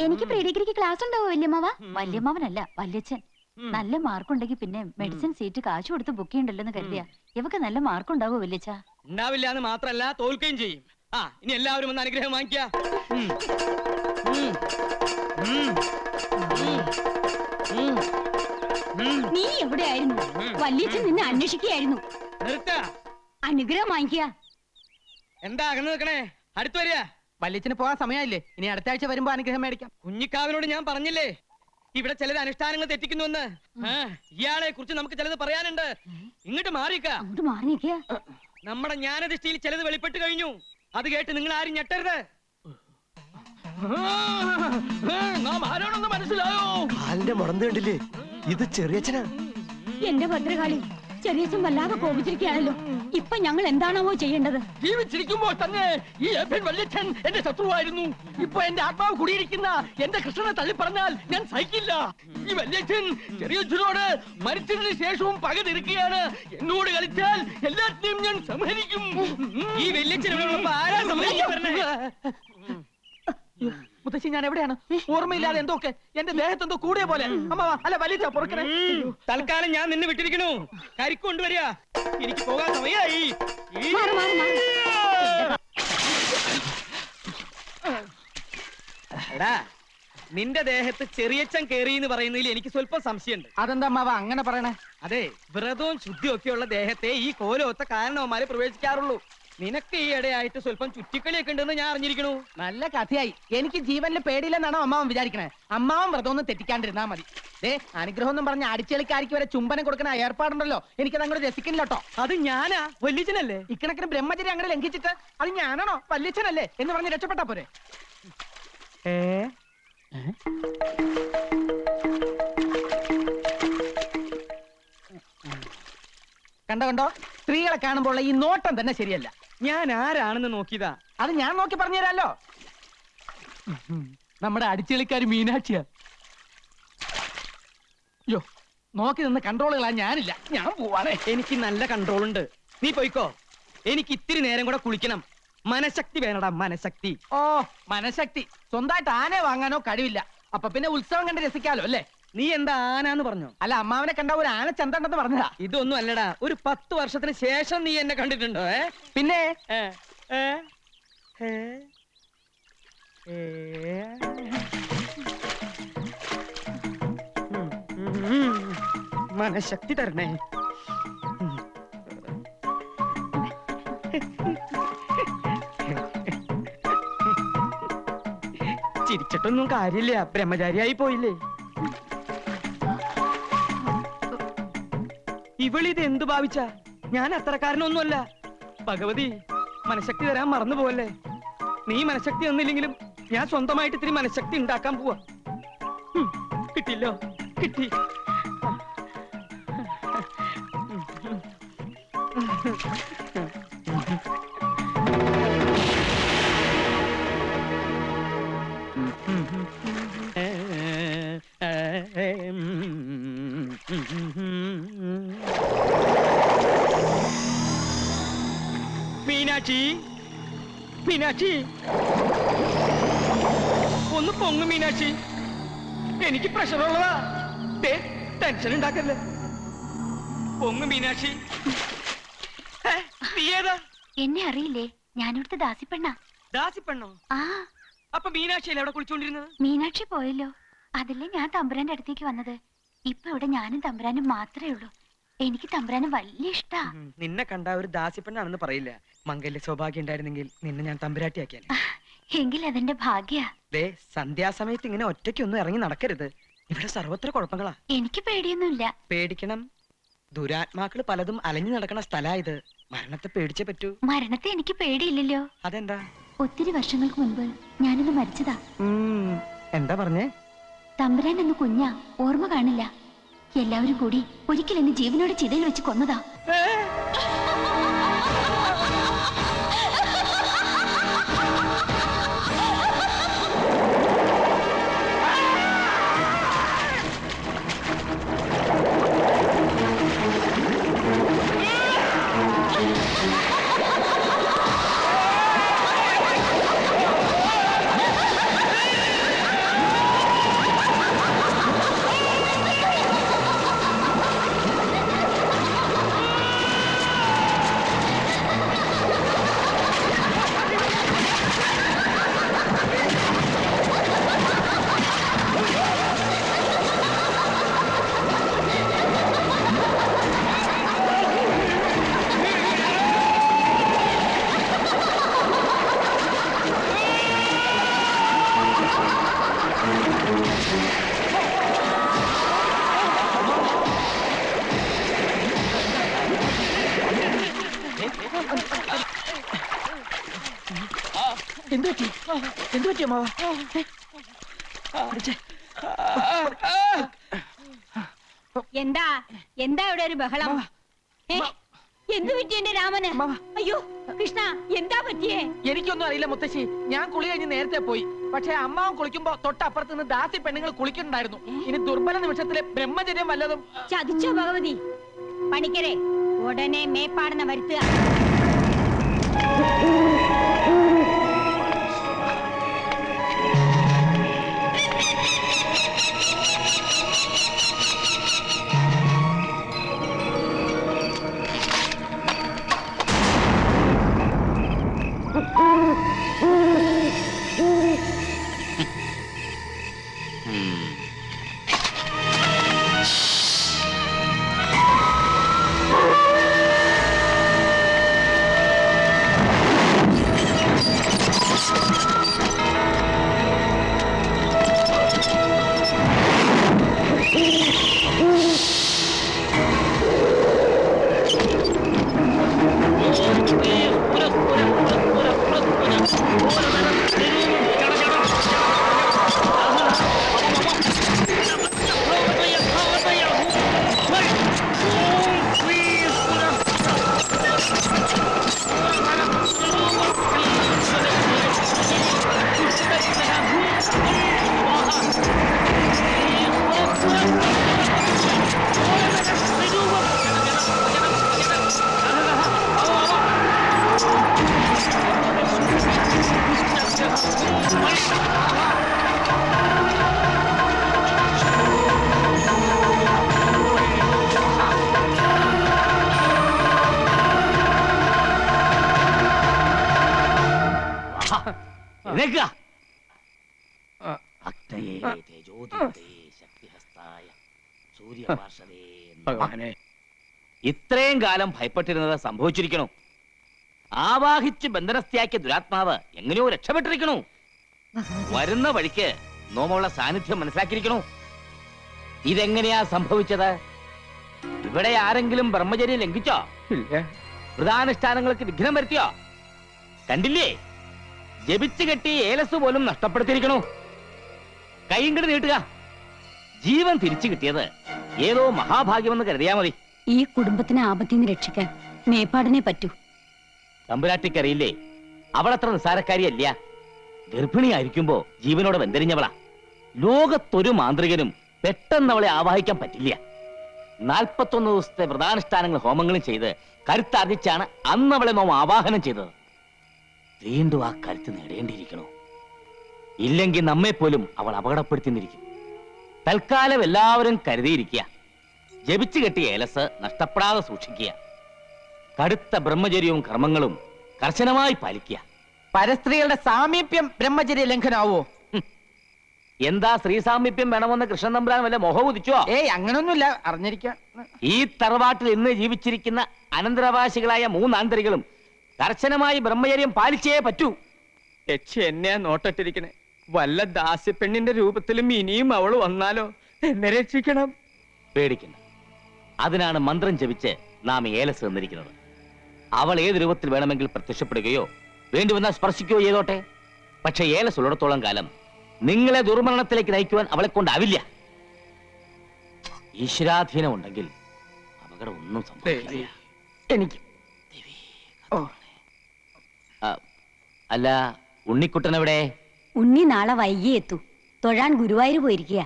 എനിക്ക് പ്രീ ഡിഗ്രിക്ക് ക്ലാസ് ഉണ്ടാവോ വല്യമ്മാവ? വല്യമ്മാവനല്ല, വല്യച്ഛൻ. നല്ല മാർക്കുണ്ടെങ്കിൽ പിന്നെ മെഡിസിൻ സീറ്റ് കാശ് കൊടുത്ത് ബുക്ക് ചെയ്യണ്ടല്ലോ കരുതിയാ. ഇവക്ക് നല്ല മാർക്കുണ്ടാവോ വല്യച്ഛ? ഉണ്ടാവില്ല എന്ന് മാത്രല്ല, തോൽക്കുകയും ചെയ്യും. ഇനി എല്ലാവരും ഒന്ന് അനുഗ്രഹം വാങ്ങിക്ക. നീ എവിടെയായിരുന്നു? വല്യച്ഛൻ നിന്നെ അന്വേഷിക്കുകയായിരുന്നു. അനുഗ്രഹം വാങ്ങിക്കുക. എന്താ അകന്ന് നിൽക്കണേ? അടുത്ത് വരിക. വല്യച്ഛന് പോകാൻ സമയമില്ലേ? ഇനി അടുത്ത ആഴ്ച വരുമ്പോ അനുഗ്രഹം മേടിക്കാം. കുഞ്ഞിക്കാവിനോട് ഞാൻ പറഞ്ഞില്ലേ ഇവിടെ ചിലർ അനുഷ്ഠാനങ്ങൾ തെറ്റിക്കുന്നുവെന്ന്. ഇയാളെ കുറിച്ച് നമുക്ക് ചിലത് പറയാനുണ്ട്. ഇങ്ങോട്ട് മാറിക്ക. നമ്മുടെ ജ്ഞാനദൃഷ്ടിയിൽ ചിലത് വെളിപ്പെട്ട് കഴിഞ്ഞു. അത് കേട്ട് നിങ്ങൾ ആരും ഞെട്ടരുത്. നാം ആരാണെന്ന് മനസ്സിലായോ? കാലിന്റെ മുടന്ത് കണ്ടില്ലേ? ഇത് ചെറിയച്ഛനാ. എന്റെ ഭദ്രകാളി, ചെറിയച്ഛൻ വല്ലാതെ കോപിച്ചിരിക്കുകയാണല്ലോ. ഇപ്പൊ ഞങ്ങൾ എന്താണാവോ ചെയ്യേണ്ടത്? ജീവിച്ചിരിക്കുമ്പോൾ തന്നെ ഈ വല്യച്ഛൻ എന്റെ ശത്രുവായിരുന്നു. ഇപ്പൊ എന്റെ ആത്മാവ് കുടിയിരിക്കുന്ന എന്റെ കൃഷ്ണനെ തള്ളി പറഞ്ഞാൽ ഞാൻ സഹിക്കില്ല. ഈ വല്യച്ഛൻ ചെറിയച്ഛനോട് മരിച്ചതിന് ശേഷവും പക തീർക്കുകയാണ്. എന്നോട് കളിച്ചാൽ എല്ലാത്തിനെയും ഞാൻ സംഹരിക്കും. ഈ വല്യച്ഛൻ ആരാ സംഹരിക്കാൻ? മുത്തശ്ശി, ഞാൻ എവിടെയാണ്? ഓർമ്മയില്ലാതെ എന്തൊക്കെ എന്റെ ദേഹത്ത് എന്തോ കൂടിയ പോലെ. അമ്മ അല്ല വലിച്ച പുറക്കണേ. തൽക്കാലം ഞാൻ നിന്നെ വിട്ടിരിക്കണു. കരിക്ക് കൊണ്ടുവരിക. എനിക്ക് പോകാൻ സമയമായി. എടാ, നിന്റെ ദേഹത്ത് ചെറിയച്ചൻ കേറി എന്ന് പറയുന്നതിൽ എനിക്ക് സ്വല്പം സംശയമുണ്ട്. അതെന്താ അമ്മാവ അങ്ങനെ പറയണേ? അതെ, വ്രതവും ശുദ്ധിയും ഒക്കെയുള്ള ദേഹത്തെ ഈ കോലോത്ത കാരണവന്മാരെ പ്രവേശിക്കാറുള്ളൂ. നിനക്ക് ഈ ഇടയായിട്ട് സ്വല്പം ചുറ്റിക്കളിയൊക്കെ ഉണ്ടെന്ന് ഞാൻ അറിഞ്ഞിരിക്കണു. നല്ല കഥയായി. എനിക്ക് ജീവനിൽ പേടിയില്ലെന്നാണോ അമ്മാവൻ വിചാരിക്കണേ? അമ്മാവൻ വ്രതമൊന്നും തെറ്റിക്കാണ്ടിരുന്നാ മതി. അനുഗ്രഹം എന്നും പറഞ്ഞ അടിച്ചെളിക്കാരിക്ക് വരെ ചുംബനം കൊടുക്കുന്ന ഏർപ്പാടുണ്ടല്ലോ. എനിക്കത് അങ്ങോട്ട് രസിക്കുന്നില്ല കേട്ടോ. അത് ഞാനാ? വല്യച്ഛനല്ലേ? ഇക്കണക്കിന് ബ്രഹ്മചര്യം അങ്ങനെ ലംഘിച്ചിട്ട് അത് ഞാനാണോ വല്യച്ഛനല്ലേ എന്ന് പറഞ്ഞ് രക്ഷപ്പെട്ടാ പോരെ? കണ്ടോ, സ്ത്രീകളെ കാണുമ്പോൾ ഈ നോട്ടം തന്നെ ശരിയല്ല. ഞാൻ ആരാണെന്ന് നോക്കിയതാ. അത് ഞാൻ നോക്കി പറഞ്ഞുതരാലോ. നമ്മുടെ അടിച്ചെളിക്കാരി മീനാക്ഷിയാ. യോ, നോക്കി നിന്ന് കൺട്രോളുകളാ. ഞാനില്ല, ഞാൻ പോവാണേ. എനിക്ക് നല്ല കൺട്രോൾ ഉണ്ട്. നീ പോയിക്കോ. എനിക്ക് ഇത്തിരി നേരം കൂടെ കുളിക്കണം. മനഃശക്തി വേണടാ, മനഃശക്തി. ഓ, മനഃശക്തി. സ്വന്തമായിട്ട് ആനയെ വാങ്ങാനോ കഴിവില്ല. അപ്പൊ പിന്നെ ഉത്സവം കണ്ട് രസിക്കാലോ അല്ലേ? നീ എന്താ ആനാന്ന് പറഞ്ഞോ? അല്ല, അമ്മാവനെ കണ്ട ഒരു ആന ചന്തണ്ടെന്ന് പറഞ്ഞതാ. ഇതൊന്നും അല്ലടാ. ഒരു 10 വർഷത്തിന് ശേഷം നീ എന്നെ കണ്ടിട്ടുണ്ടോ? പിന്നെ മനഃശക്തി തരണേ. ചിരിച്ചിട്ടൊന്നും കാര്യമില്ല. ബ്രഹ്മചാരിയായി പോയില്ലേ? ഇവളിത് എന്തു ഭാവിച്ച? ഞാൻ അത്രക്കാരനൊന്നുമല്ല. ഭഗവതി, മനഃശക്തി തരാൻ മറന്നു പോവല്ലേ. നീ മനഃശക്തി തന്നില്ലെങ്കിലും ഞാൻ സ്വന്തമായിട്ട് ഇത്തിരി മനഃശക്തി ഉണ്ടാക്കാൻ പോവാ. കിട്ടില്ലോ, കിട്ടി. മീനാക്ഷി, മീനാക്ഷി, ഒന്ന് പൊങ്ങു മീനാക്ഷി. എനിക്ക് പ്രഷറുള്ളതാ. ടെൻഷൻ ഉണ്ടാക്കല്ലേ. പൊങ്ങു മീനാക്ഷി. നീ ഏതാ? എന്നെ അറിയില്ലേ? ഞാനിവിടുത്തെ ദാസിപ്പെണ്ണ. ദാസിപ്പെണ്ണോ? ആ. അപ്പൊ മീനാക്ഷിയല്ലേ അവിടെ കുളിച്ചോണ്ടിരുന്നത്? മീനാക്ഷി പോയല്ലോ. അതല്ലേ ഞാൻ തമ്പുരാന്റെ അടുത്തേക്ക് വന്നത്. ഇപ്പൊ ഇവിടെ ഞാനും തമ്പുരാനും മാത്രമേ ഉള്ളൂ. എനിക്ക് തമ്പുരാന് വലിയ ഇഷ്ടാ. നിന്നെ കണ്ട ഒരു ദാസിപ്പെണ്ണാണെന്ന് പറയില്ല. മംഗല്യ സൗഭാഗ്യം ഉണ്ടായിരുന്നെങ്കിൽ നിന്നെ ഞാൻ തമ്പുരാട്ടിയാക്കിയാൽ. എങ്കിൽ അതെന്റെ ഭാഗ്യ. സന്ധ്യാസമയത്ത് ഇങ്ങനെ ഒറ്റയ്ക്കൊന്നും ഇറങ്ങി നടക്കരുത്. ഇവിടെ സർവത്ര കുഴപ്പങ്ങളാ. എനിക്ക് പേടിയൊന്നുമില്ല. പേടിക്കണം. ദുരാത്മാക്കള് പലതും അലഞ്ഞു നടക്കണ സ്ഥലാ ഇത്. മരണത്തെ പേടിച്ചേ പറ്റൂ. മരണത്തെ എനിക്ക് പേടിയില്ലല്ലോ. അതെന്താ? ഒത്തിരി വർഷങ്ങൾക്ക് മുൻപ് ഞാനൊന്ന് മരിച്ചതാ. എന്താ പറഞ്ഞേ? തമ്പുരാൻ എന്ന് കുഞ്ഞാ, ഓർമ്മ കാണില്ല. എല്ലാവരും കൂടി ഒരിക്കൽ എന്നെ ജീവനോടെ ചിതയിൽ വെച്ച് കൊന്നതാ. എന്ത് പറ്റി അമ്മാവ? എന്താ എന്താ ഇവിടെ ഒരു ബഹളം? എന്തു പറ്റി എന്റെ രാമന്? അയ്യോ കൃഷ്ണ, എന്താ പറ്റിയേ? എനിക്കൊന്നും അറിയില്ല മുത്തശ്ശി. ഞാൻ കുളി കഴിഞ്ഞ് നേരത്തെ പോയി. പക്ഷെ അമ്മാവൻ കുളിക്കുമ്പോ തൊട്ടപ്പുറത്ത് നിന്ന് ദാസി പെണ്ണുങ്ങൾ കുളിക്കുന്നുണ്ടായിരുന്നു. ഇനി ദുർബല നിമിഷത്തിലെ ബ്രഹ്മചര്യം വല്ലതും. ചതിച്ചോ ഭഗവതി? പണിക്കരെ, ഉടനെ മേപ്പാടന വരുത്തുക. ഇത്രയും കാലം ഭയപ്പെട്ടിരുന്നത് സംഭവിച്ചിരിക്കണു. ആവാഹിച്ച് ബന്ധനസ്ഥയാക്കിയ ദുരാത്മാവ് എങ്ങനെയോ രക്ഷപ്പെട്ടിരിക്കണു. വരുന്ന വഴിക്ക് നോമുള്ള സാന്നിധ്യം മനസ്സിലാക്കിയിരിക്കണു. ഇതെങ്ങനെയാ സംഭവിച്ചത്? ഇവിടെ ആരെങ്കിലും ബ്രഹ്മചര്യം ലംഘിച്ചോ? വ്രതാനുഷ്ഠാനങ്ങൾക്ക് വിഘ്നം വരുത്തിയോ? കണ്ടില്ലേ, ജപിച്ചു കെട്ടി ഏലസ് പോലും നഷ്ടപ്പെടുത്തിയിരിക്കണു. കൈയും കെട്ടി നീട്ടുക. ജീവൻ തിരിച്ചു കിട്ടിയത് ഏതോ മഹാഭാഗ്യമെന്ന് കരുതിയാ മതി. ഈ കുടുംബത്തിനെ ആപത്തിൽ നിന്ന് രക്ഷിക്കാൻ മേപ്പാടിനെ പറ്റൂ. തമ്പുരാട്ടിക്കറിയില്ലേ, അവളത്ര നിസ്സാരക്കാരിയല്ല. ഗർഭിണിയായിരിക്കുമ്പോ ജീവനോടെ വെന്തരിഞ്ഞവളാ. ലോകത്തൊരു മാന്ത്രികനും പെട്ടെന്ന് അവളെ ആവാഹിക്കാൻ പറ്റില്ല. 41 ദിവസത്തെ വ്രതാനുഷ്ഠാനങ്ങൾ ഹോമങ്ങളും ചെയ്ത് കരുത്താർജിച്ചാണ് അന്ന് അവളെ നോം ആവാഹനം ചെയ്തത്. വീണ്ടും ആ കരുത്ത് നേടേണ്ടിയിരിക്കണോ? ഇല്ലെങ്കിൽ നമ്മെപ്പോലും അവൾ അപകടപ്പെടുത്തിയിരിക്കും. തൽക്കാലം എല്ലാവരും കരുതിയിരിക്കുക. ജപിച്ചു കെട്ടിയ ഏലസ് നഷ്ടപ്പെടാതെ സൂക്ഷിക്കുക. കടുത്ത ബ്രഹ്മചര്യവും കർമ്മങ്ങളും കർശനമായി പാലിക്കുക. പരസ്ത്രീകളുടെ സാമീപ്യം ബ്രഹ്മചര്യ ലംഘനാവോ? എന്താ സ്ത്രീ സാമീപ്യം വേണമെന്ന് കൃഷ്ണൻ തമ്പുരാൻ വല്ല മോഹം ഉദിച്ചോ? ഏയ്, അങ്ങനൊന്നുമില്ല. അറിഞ്ഞിരിക്കാം. ഈ തറവാട്ടിൽ ഇന്ന് ജീവിച്ചിരിക്കുന്ന അനന്തരാവകാശികളായ 3 ആന്തരികളും കർശനമായി ബ്രഹ്മചര്യം പാലിച്ചേ പറ്റൂ. എന്നെയാ നോട്ടിട്ടിരിക്കണേ. വല്ല ദാസ്യപ്പെണ്ണിന്റെ രൂപത്തിലും ഇനിയും അവള് വന്നാലോ? എന്നെ രക്ഷിക്കണം. പേടിക്കണ്ട. അതിനാണ് മന്ത്രം ജപിച്ച് നാം ഏലസ് തന്നിരിക്കുന്നത്. അവൾ ഏത് രൂപത്തിൽ വേണമെങ്കിൽ പ്രത്യക്ഷപ്പെടുകയോ വേണ്ടി വന്നാൽ സ്പർശിക്കുകയോ ചെയ്തോട്ടെ. പക്ഷെ ഏലസ് ഉള്ളിടത്തോളം കാലം നിങ്ങളെ ദുർമരണത്തിലേക്ക് നയിക്കുവാൻ അവളെ കൊണ്ടാവില്ല. ഈശ്വരാധീനം ഉണ്ടെങ്കിൽ അപകടം ഒന്നും സംഭവിക്കില്ല. എനിക്ക് അല്ല, ഉണ്ണിക്കുട്ടൻ എവിടെ? ഉണ്ണി നാളെ വൈകി എത്തൂ. തൊഴാൻ ഗുരുവായൂർ പോയിരിക്കുക.